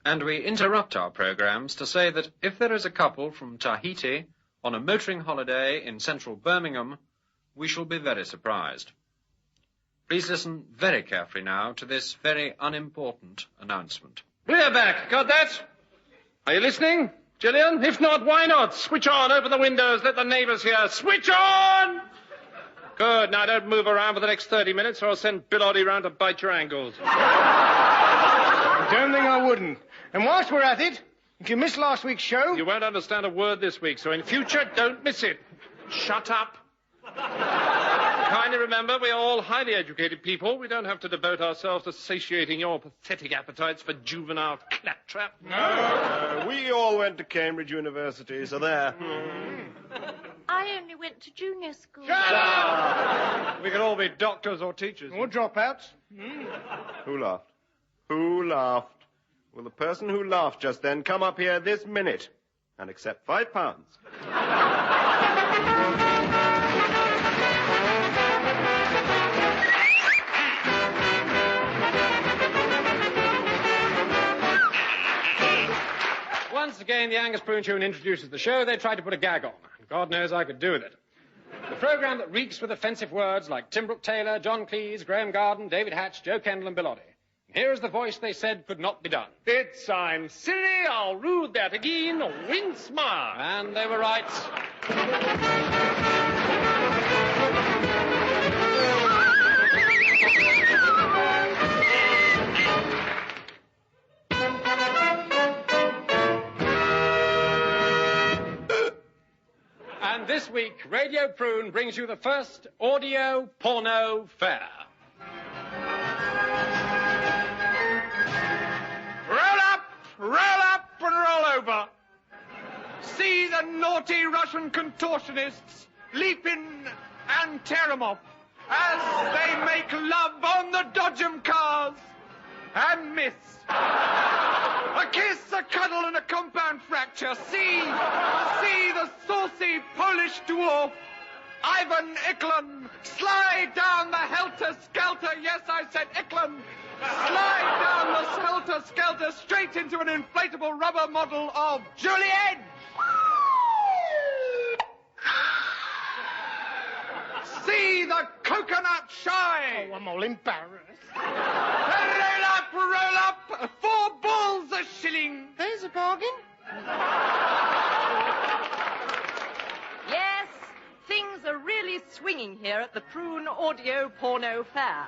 And we interrupt our programs to say that if there is a couple from Tahiti on a motoring holiday in central Birmingham, we shall be very surprised. Please listen very carefully now to this very unimportant announcement. Clear back. Got that? Are you listening, Gillian? If not, why not? Switch on. Open the windows. Let the neighbours hear. Switch on! Good. Now don't move around for the next 30 minutes or I'll send Bill Oddie round to bite your ankles. I don't think I wouldn't. And whilst we're at it, if you missed last week's show... You won't understand a word this week, so in future, don't miss it. Shut up. Kindly remember, we are all highly educated people. We don't have to devote ourselves to satiating your pathetic appetites for juvenile claptrap. No, we all went to Cambridge University, so there. I only went to junior school. Shut up! We could all be doctors or teachers. Or dropouts. Who laughed? Who laughed? Will the person who laughed just then come up here this minute and accept £5? Once again, the Angus Prune Tune introduces the show. They tried to put a gag on. God knows I could do with it. The programme that reeks with offensive words like Tim Brooke Taylor, John Cleese, Graham Garden, David Hatch, Joe Kendall and Bill Oddie. Here's the voice they said could not be done. It's I'm silly, I'll rude that again, wince smile. And they were right. And this week, Radio Prune brings you the first audio porno fair. Roll up and roll over. See the naughty Russian contortionists leap in and tear 'em off as they make love on the Dodgem cars and miss. A kiss, a cuddle and a compound fracture. See the saucy Polish dwarf Ivan Eklund slide down the helter-skelter. Yes, I said Eklund. Slide down the helter-skelter straight into an inflatable rubber model of Juliet. See the coconut shy. Oh, I'm all embarrassed. Roll up, 4 balls a shilling. There's a bargain. Yes, things are really swinging here at the Prune Audio Porno Fair.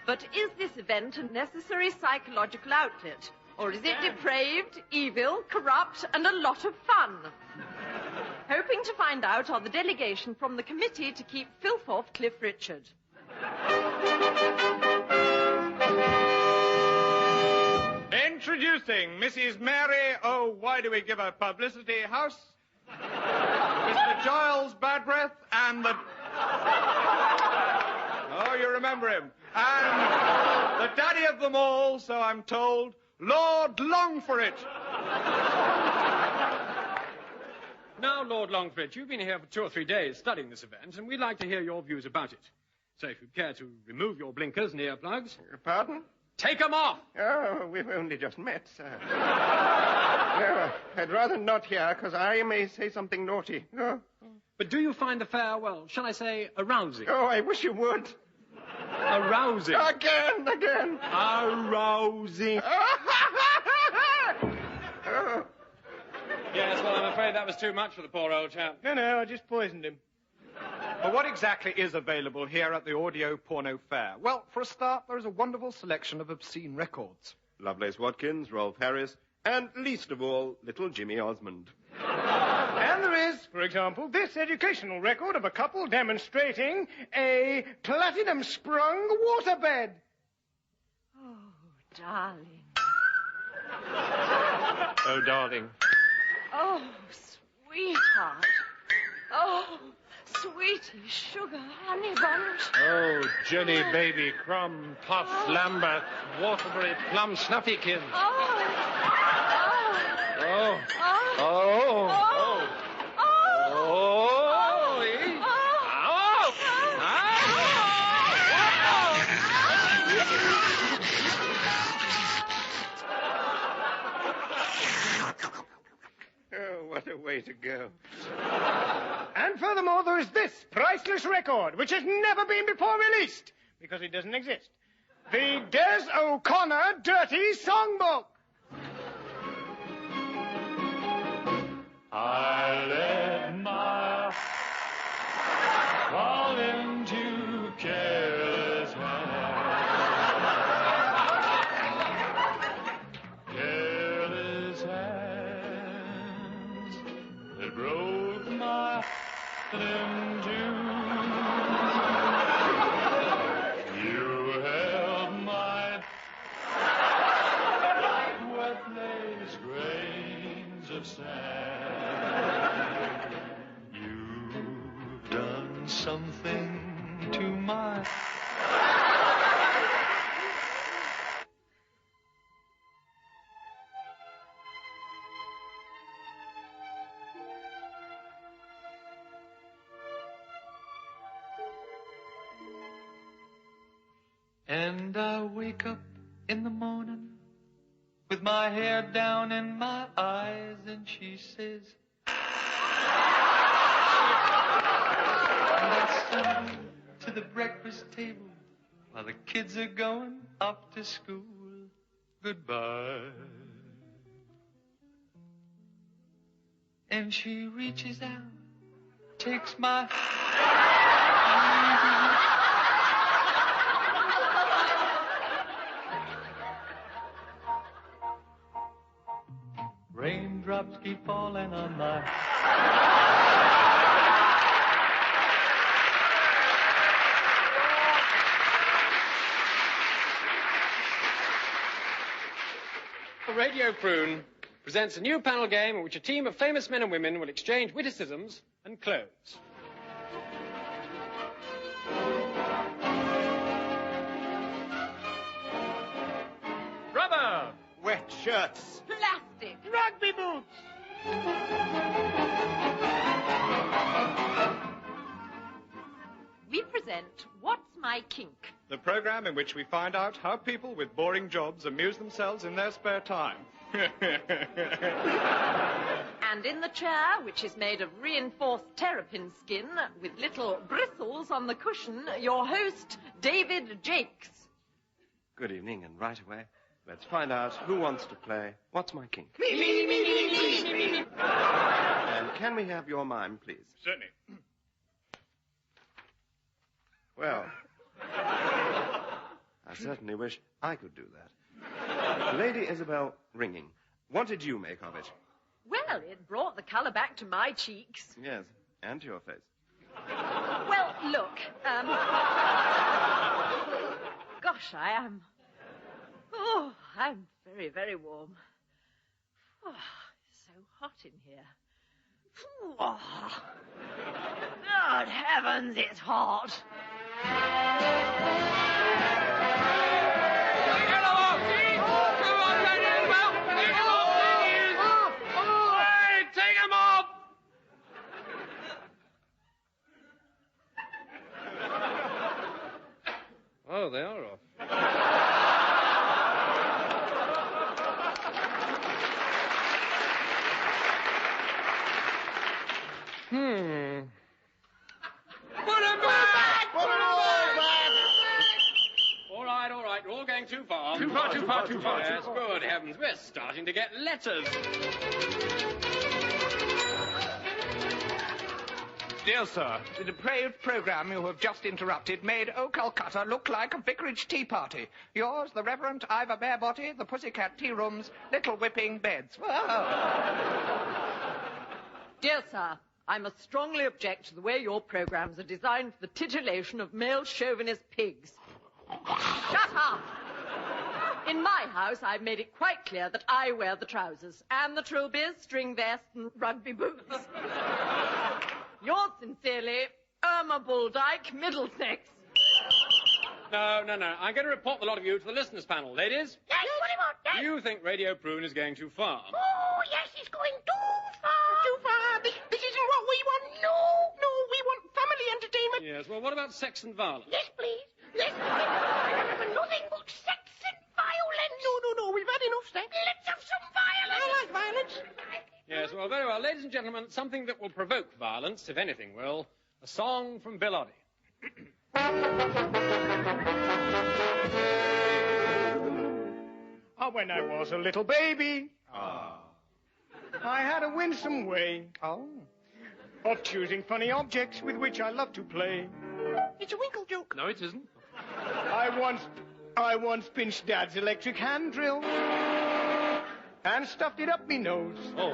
But is this event a necessary psychological outlet? Or is it depraved, evil, corrupt, and a lot of fun? Hoping to find out are the delegation from the committee to keep filth off Cliff Richard. Introducing Mrs. Mary, oh, why do we give her publicity, House? Mr. Giles Badbreath and the... Oh, you remember him. And the daddy of them all, so I'm told, Lord Longforit. Now, Lord Longforit, you've been here for 2 or 3 days studying this event, and we'd like to hear your views about it. So if you'd care to remove your blinkers and earplugs... Pardon? Take 'em off! Oh, we've only just met, sir. No, I'd rather not hear, because I may say something naughty. Oh. But do you find the fair, well, shall I say, arousing? Oh, I wish you would. Arousing? Again. Arousing. Oh. Yes, well, I'm afraid that was too much for the poor old chap. No, I just poisoned him. Well, what exactly is available here at the Audio Porno Fair? Well, for a start, there is a wonderful selection of obscene records. Lovelace Watkins, Rolf Harris, and least of all, little Jimmy Osmond. And there is, for example, this educational record of a couple demonstrating a platinum-sprung waterbed. Oh, darling. Oh, darling. Oh, sweetheart. Oh, sweetie, sugar, honey bunch. Oh, Jenny, baby, crumb, puff, lambert, waterbury, plum, snuffykin. Oh. Oh. Oh. Oh. Oh. Oh. Oh. Eh? Oh. way to go. And furthermore, there is this priceless record, which has never been before released, because it doesn't exist. The Des O'Connor Dirty Songbook. I let my fall into careless hands. Careless hands that broke my heart in two. You held my like wet lace grains of sand. You've done something to my... And I wake up in the morning with my hair down in my eyes, and she says, let's settle to the breakfast table while the kids are going off to school. Goodbye. And she reaches out, takes my... Raindrops keep falling on my... Radio Prune presents a new panel game in which a team of famous men and women will exchange witticisms and clothes. Rubber! Wet shirts. Plastic. Rugby boots. We present What's My Kink? The program in which we find out how people with boring jobs amuse themselves in their spare time. And in the chair, which is made of reinforced terrapin skin with little bristles on the cushion, your host, David Jakes. Good evening, and right away, let's find out who wants to play What's My Kink? Me. And can we have your mime, please? Certainly. Well, I certainly wish I could do that. Lady Isabel Ringing, what did you make of it? Well, it brought the colour back to my cheeks. Yes, and to your face. Well, look, gosh, I am... Oh, I'm very, very warm. Oh, it's so hot in here. Oh. God heavens, it's hot. Take him off! Oh, they are off. Put him back! Put it all back! All right, you're all going too far. Too far. Yes, good heavens, we're starting to get letters. Dear sir, the depraved program you have just interrupted made Old Calcutta look like a vicarage tea party. Yours, the Reverend Ivor Barebody, the Pussycat Tea Rooms, Little Whipping Beds. Whoa. Dear sir, I must strongly object to the way your programmes are designed for the titillation of male chauvinist pigs. Shut up! In my house, I've made it quite clear that I wear the trousers, and the trilbies, string vest, and rugby boots. Yours sincerely, Irma Bulldyke, Middlesex. No. I'm going to report the lot of you to the listeners' panel. Ladies, Yes, what do you want? Yes. you think Radio Prune is going too far. Oh, yes, it's going too far. Too far. This isn't what we want. No, we want family entertainment. Yes, well, what about sex and violence? Yes, please. Yes, I remember nothing but sex and violence. No, we've had enough sex. Let's have some violence. I like violence. Yes, well, Well, very well. Ladies and gentlemen, something that will provoke violence, if anything will. A song from Bill Oddie. When I was a little baby, I had a winsome way of choosing funny objects with which I love to play. It's a winkle joke. No, it isn't. I once pinched Dad's electric hand drill and stuffed it up me nose. Oh,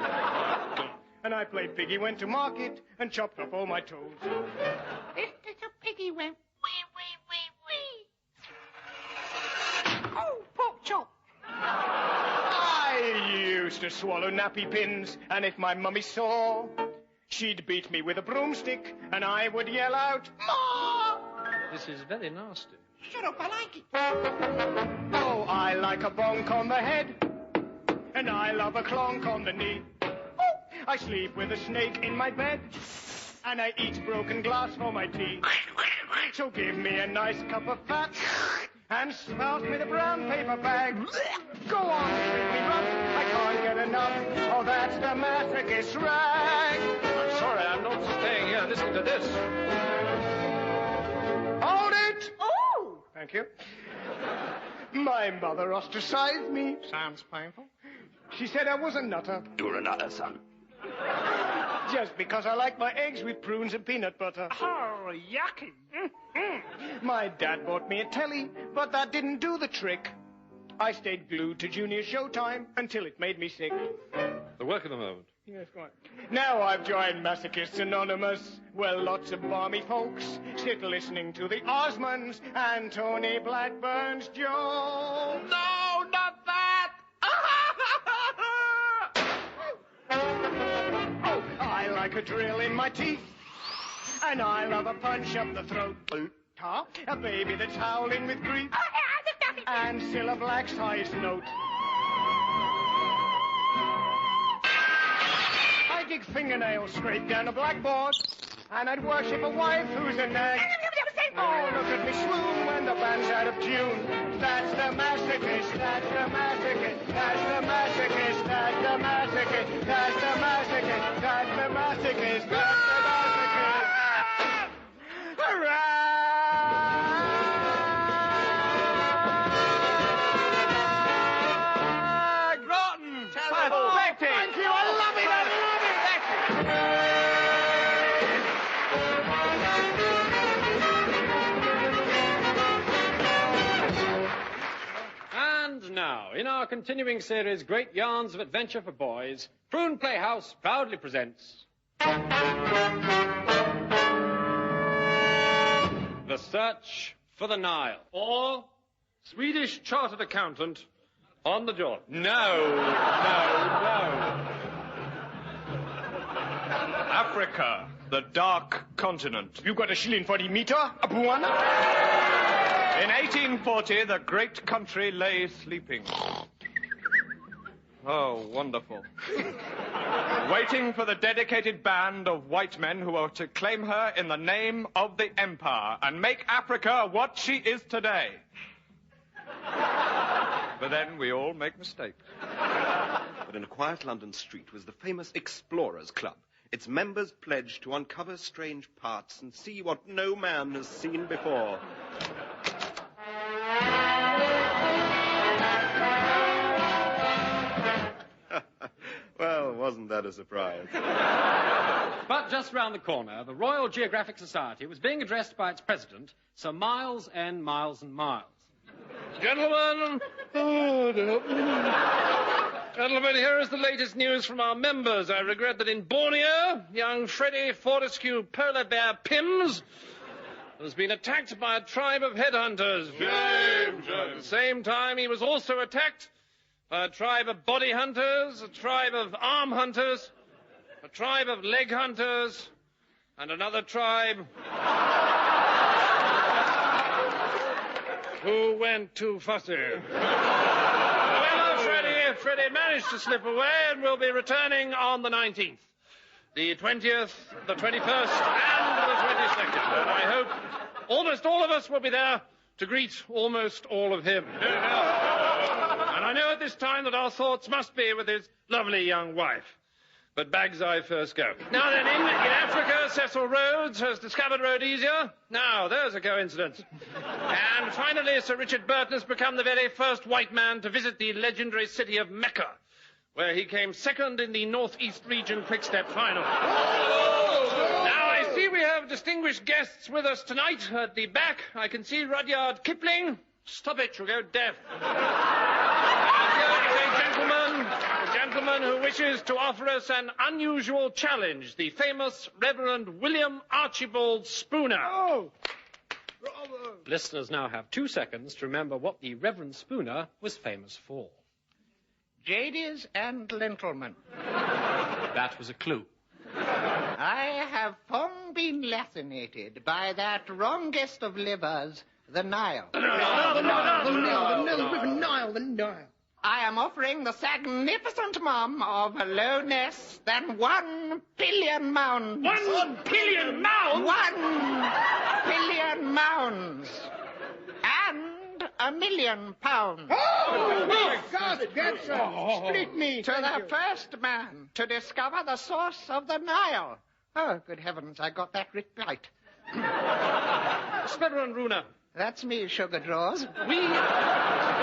And I played Piggy went to market and chopped off all my toes. It's a piggy went wee, wee, wee, wee. Oh, pork chop. I used to swallow nappy pins, and if my mummy saw, she'd beat me with a broomstick, and I would yell out, "Ma!" this is very nasty. Shut up, I like it. Oh, I like a bonk on the head, and I love a clonk on the knee. Oh, I sleep with a snake in my bed, and I eat broken glass for my tea. So give me a nice cup of fat, and spout me the brown paper bag. Go on, treat me rough, I can't get enough. Oh, that's the masochist rag. I'm sorry, I'm not staying here listening to this. Hold it! Oh! Thank you. My mother ostracized me. Sounds painful. She said I was a nutter. You're a nutter, son. Just because I like my eggs with prunes and peanut butter. Oh, yucky. My dad bought me a telly, but that didn't do the trick. I stayed glued to Junior Showtime until it made me sick. The work of the moment. Yes, go on. Now I've joined Masochists Anonymous, where lots of balmy folks sit listening to the Osmonds and Tony Blackburn's jokes. No, not that. Oh, I like a drill in my teeth, and I love a punch up the throat. A baby that's howling with grief, and Cilla Black's highest note. I dig fingernails straight down a blackboard, and I'd worship a wife who's a nag. Oh, look at me swoon when the band's out of tune. That's the masochist, that's the masochist, that's the masochist, that's the masochist, that's the masochist, that's the masochist, that's the masochist. Hooray! Rotten! Terrible! Thank you, I love it, I love it! And now, in our continuing series, Great Yarns of Adventure for Boys, Prune Playhouse proudly presents... The Search for the Nile. Or Swedish Chartered Accountant on the job. No. Africa, the dark continent. You got a shilling for the meter, Abuana? In 1840, the great country lay sleeping. Oh, wonderful. Waiting for the dedicated band of white men who are to claim her in the name of the empire and make Africa what she is today. But then we all make mistakes. But in a quiet London street was the famous Explorers Club. Its members pledged to uncover strange parts and see what no man has seen before. Well, wasn't that a surprise? But just round the corner, the Royal Geographic Society was being addressed by its president, Sir Miles and Miles and Miles. Gentlemen, gentlemen, here is the latest news from our members. I regret that in Borneo, young Freddie Fortescue Polar Bear Pims has been attacked by a tribe of headhunters. Shame. At the same time, he was also attacked by a tribe of body hunters, a tribe of arm hunters, a tribe of leg hunters, and another tribe who went too fussy. Well, Freddie managed to slip away and will be returning on the 19th, the 20th, the 21st, and the 22nd. And I hope almost all of us will be there to greet almost all of him. And I know at this time that our thoughts must be with his lovely young wife. But bags I first go. Now then, in Africa, Cecil Rhodes has discovered Rhodesia. Now, there's a coincidence. And finally, Sir Richard Burton has become the very first white man to visit the legendary city of Mecca, where he came second in the Northeast Region Quick-Step Final. Now, I see we have distinguished guests with us tonight. At the back, I can see Rudyard Kipling. Stop it, you'll go deaf. A gentleman who wishes to offer us an unusual challenge, the famous Reverend William Archibald Spooner. Oh! Bravo! Listeners now have 2 seconds to remember what the Reverend Spooner was famous for. Ladies and gentlemen, That was a clue. I have long been fascinated by that wrongest of livers, the Nile. The Nile. I am offering the magnificent mum of no less than 1 billion mounds. 1 billion mounds? 1 billion mounds. And £1 million. Oh, my God, that's split me. To the first man to discover the source of the Nile. Oh, good heavens, I got that right. Reverend Runa, That's me, Sugar Draws. we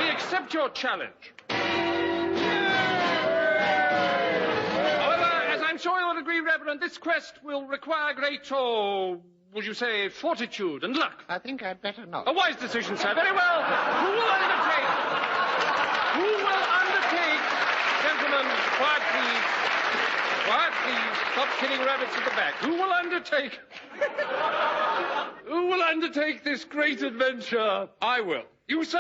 accept your challenge. However, as I'm sure you'll agree, Reverend, this quest will require great, would you say, fortitude and luck. I think I'd better not. A wise decision, sir. Very well. Who will undertake? Gentlemen, quiet, please. Quiet, please. Stop killing rabbits at the back. Who will undertake this great adventure? I will. You, sir?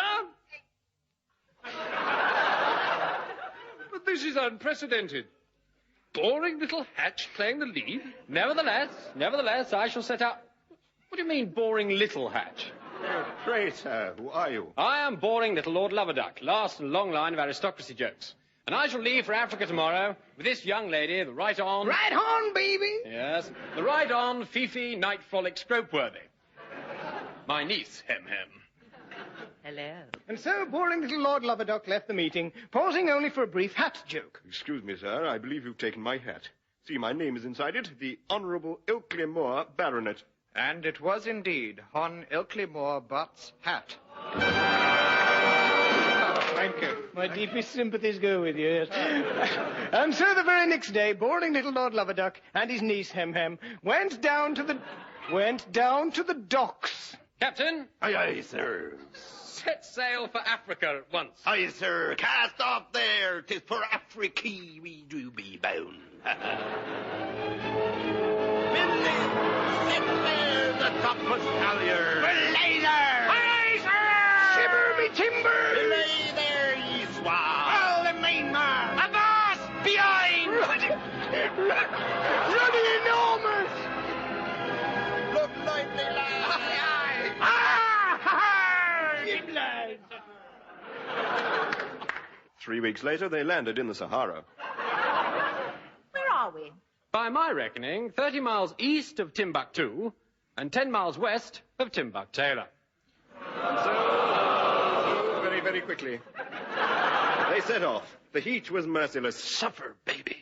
But this is unprecedented. Boring little Hatch playing the lead? Nevertheless, I shall set out... What do you mean, boring little Hatch? Pray, sir, who are you? I am boring little Lord Loverduck, last in a long line of aristocracy jokes. And I shall leave for Africa tomorrow with this young lady, the right on... Right on, baby. Yes, the right on Fifi Night Frolic Stropeworthy. My niece, Hem. Hello. And so boring little Lord Loverduck left the meeting, pausing only for a brief hat joke. Excuse me, sir, I believe you've taken my hat. See, my name is inside it, the Honourable Ilkley Moore, Baronet. And it was indeed Hon Ilkley Moore Butt's hat. Thank you. My deepest sympathies go with you, yes. And so the very next day, boring little Lord Loverduck and his niece Hem went down to the docks. Captain, Aye, aye, sir. set sail for Africa at once. Aye, sir. Cast off there. 'Tis for Africa we do be bound. Midland, set there the topmost halyard. Laser! Shiver me timbers! Belay there, ye swab. All the mainmast! Avast! Behind! Running enormous! Look lively, lads. 3 weeks later, they landed in the Sahara. Where are we? By my reckoning, 30 miles east of Timbuktu and 10 miles west of Timbuktu. So, very, very quickly, they set off. The heat was merciless. Suffer, baby.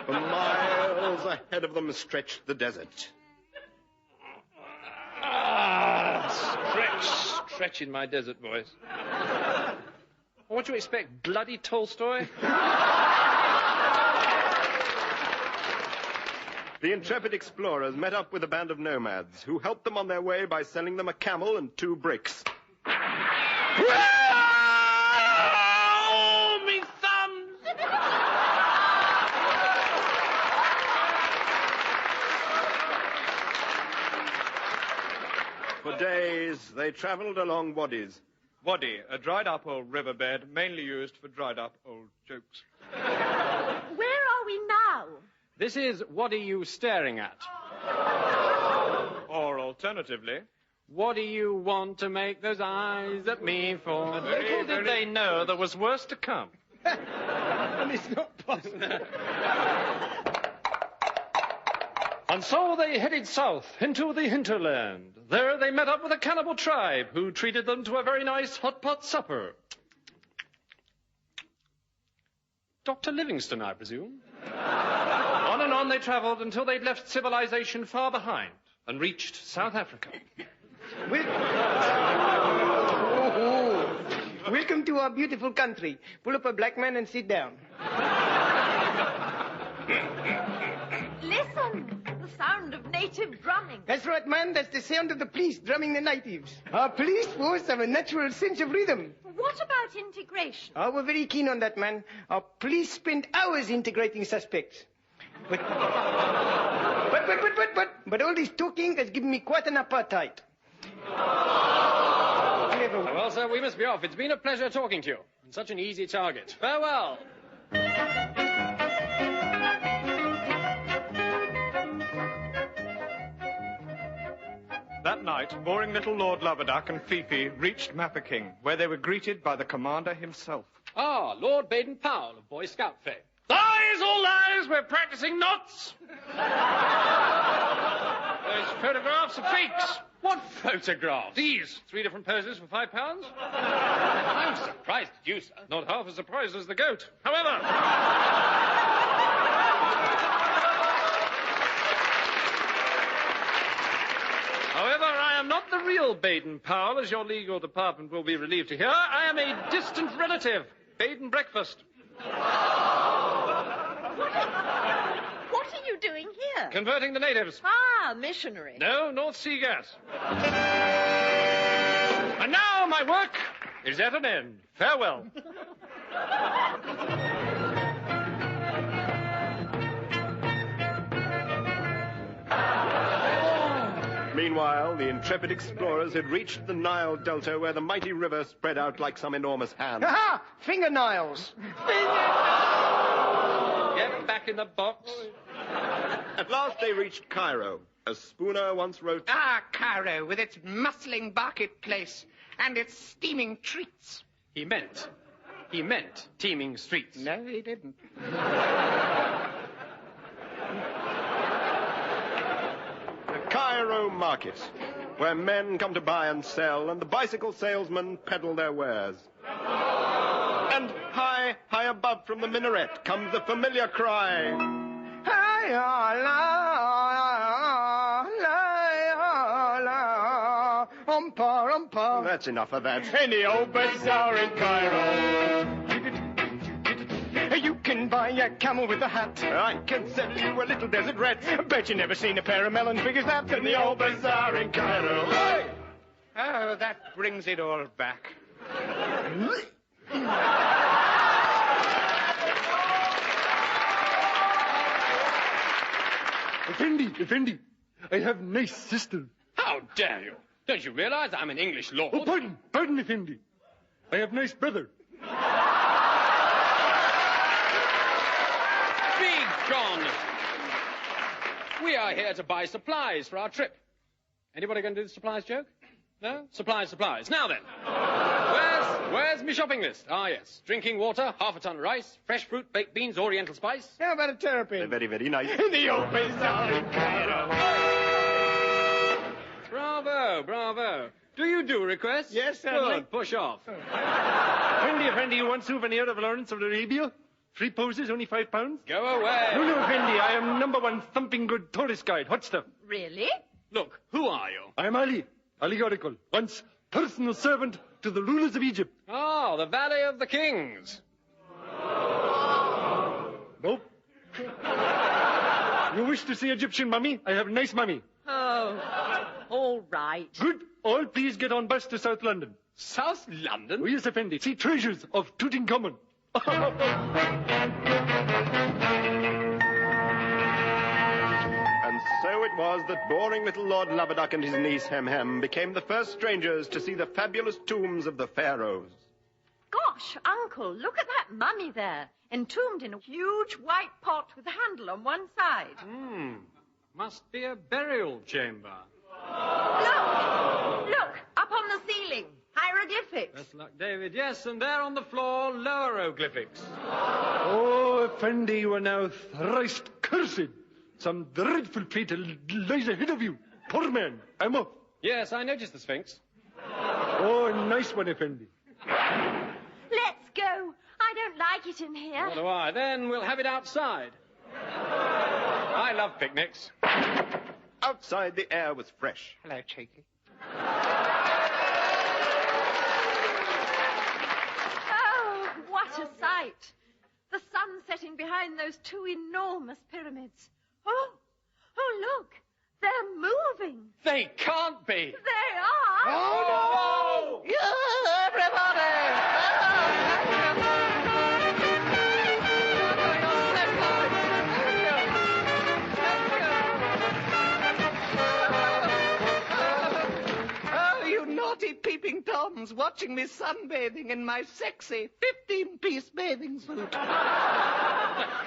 For miles ahead of them stretched the desert. Stretch in my desert voice. What do you expect, bloody Tolstoy? The intrepid explorers met up with a band of nomads who helped them on their way by selling them a camel and 2 bricks. Oh, me thumbs! For days, they travelled along wadis. Wadi, a dried-up old riverbed, mainly used for dried-up old jokes. Where are we now? This is what are you staring at? Or alternatively, What do you want to make those eyes at me for? little did they know there was worse to come. And it's not possible. And so they headed south into the hinterland. There they met up with a cannibal tribe who treated them to a very nice hot pot supper. Dr. Livingstone, I presume? on they travelled until they'd left civilization far behind and reached South Africa. Welcome to our beautiful country. Pull up a black man and sit down. Listen, the sound of native drumming. That's right, man. That's the sound of the police drumming the natives. Our police force have a natural sense of rhythm. What about integration? Oh, we're very keen on that, man. Our police spend hours integrating suspects. But all this talking has given me quite an appetite. Well, sir, we must be off. It's been a pleasure talking to you. And such an easy target. Farewell. That night, boring little Lord Loverduck and Fifi reached Mafeking, where they were greeted by the commander himself. Ah, Lord Baden-Powell of Boy Scout fame. Lies, all lies! We're practicing knots! Those photographs are fakes. What photographs? These. 3 different poses for £5. I'm surprised at you, sir. Not half as surprised as the goat. However, I am not the real Baden-Powell, as your legal department will be relieved to hear. I am a distant relative, Baden Breakfast. What are you doing here? Converting the natives. Ah, missionary. No, North Sea gas. And now my work is at an end. Farewell. Meanwhile, the intrepid explorers had reached the Nile Delta, where the mighty river spread out like some enormous hand. Aha! Fingernails! Get back in the box. At last they reached Cairo. As Spooner once wrote, Ah, Cairo, with its bustling marketplace and its steaming treats. He meant teeming streets. No, he didn't. the Cairo market, where men come to buy and sell, and the bicycle salesmen peddle their wares. And high above from the minaret comes the familiar cry. That's enough of that. Any old bazaar in Cairo. You can buy a camel with a hat. I can sell you a little desert rat. Bet you never seen a pair of melons big as that in the old bazaar in Cairo. Hey! Oh, that brings it all back. Effendi, I have nice sister. How dare you? Don't you realize I'm an English lord? Oh, pardon, Effendi. I have nice brother. Be gone! We are here to buy supplies for our trip. Anybody going to do the supplies joke? No? Supplies. Now then. Where's my shopping list? Ah, yes. Drinking water, half a ton of rice, fresh fruit, baked beans, oriental spice. How about a terrapin? They're very, very nice. In the old bazaar in Cairo. Bravo. Do you do requests? Yes, certainly. Good, push off. Effendi, you want souvenir of Lawrence of Arabia? 3 poses, only £5? Go away. No, Effendi, I am #1 thumping good tourist guide. Hot stuff. Really? Look, who are you? I am Ali Oracle, once personal servant to the rulers of Egypt. Oh, the Valley of the Kings. Nope. You wish to see Egyptian mummy? I have nice mummy. Oh, all right. Good. All please get on bus to South London. South London? Oh, yes, Effendi. See treasures of Tutankhamun. And so it was that boring little Lord Loverduck and his niece Hem became the first strangers to see the fabulous tombs of the pharaohs. Gosh, Uncle, look at that mummy there, entombed in a huge white pot with a handle on one side. Must be a burial chamber. Look, up on the ceiling, hieroglyphics. Best luck, David. Yes, and there on the floor, loweroglyphics. Oh, Effendi, you are now thrice cursed. Some dreadful fate lies ahead of you. Poor man, I'm off. Yes, I noticed the Sphinx. Oh, nice one, Effendi. Let's go. I don't like it in here. What do I? Then we'll have it outside. I love picnics. Outside, the air was fresh. Hello, Cheeky. Oh, what a sight. The sun setting behind those two enormous pyramids. Oh, look. They're moving. They can't be. They are. Oh, no! Yeah, everybody! Oh, you naughty peeping Toms, watching me sunbathing in my sexy 15-piece bathing suit. The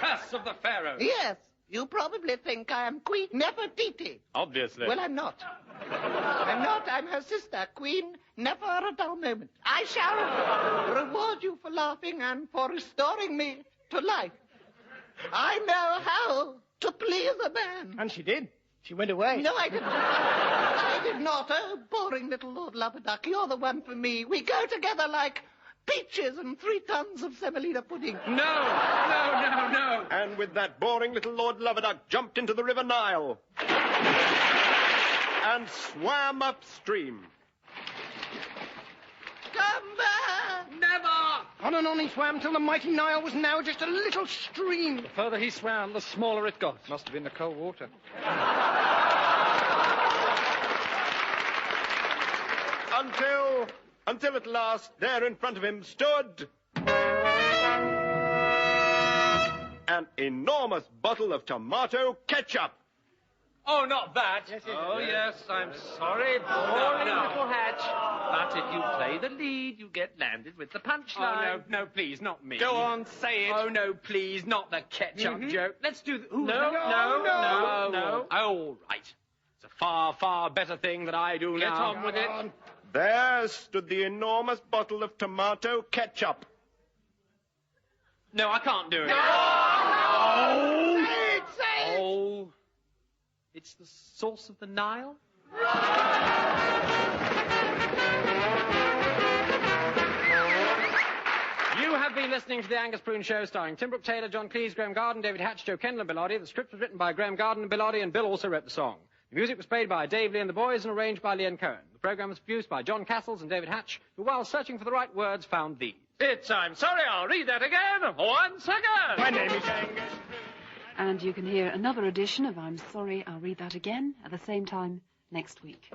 curse of the Pharaoh. Yes, you probably think I am Queen Nefertiti. Obviously. Well, I'm not. I'm not. I'm her sister, Queen Never a Dull Moment. I shall reward you for laughing and for restoring me to life. I know how to please a man. And she did. She went away. No, I didn't. I did not. Oh, boring little Lord Luberduck, you're the one for me. We go together like peaches and 3 tons of semolina pudding. No. And with that boring little Lord Luberduck jumped into the River Nile and swam upstream. Come back! Never! On and on he swam till the mighty Nile was now just a little stream. The further he swam, the smaller it got. Must have been the cold water. Until at last, there in front of him stood an enormous bottle of tomato ketchup. Oh, not that. Oh, yes, I'm sorry, boring little Hatch. But if you play the lead, you get landed with the punchline. Oh, no, please, not me. Go on, say it. Oh, no, please, not the ketchup joke. Let's do the... Ooh, No. Oh, all right. It's a far, far better thing that I do Get now. on with it. There stood the enormous bottle of tomato ketchup. No, I can't do it. Say it! Oh, it's the source of the Nile? You have been listening to The Angus Prune Show, starring Tim Brooke Taylor, John Cleese, Graham Garden, David Hatch, Joe Kendall and Bill Oddie. The script was written by Graham Garden and Bill Oddie, and Bill also wrote the song. The music was played by Dave Lee and the Boys and arranged by Leon Cohen. The programme was produced by John Castles and David Hatch, who, while searching for the right words, found these. I'm sorry, I'll read that again. Once again. My name is Angus. And you can hear another edition of I'm Sorry, I'll Read That Again at the same time next week.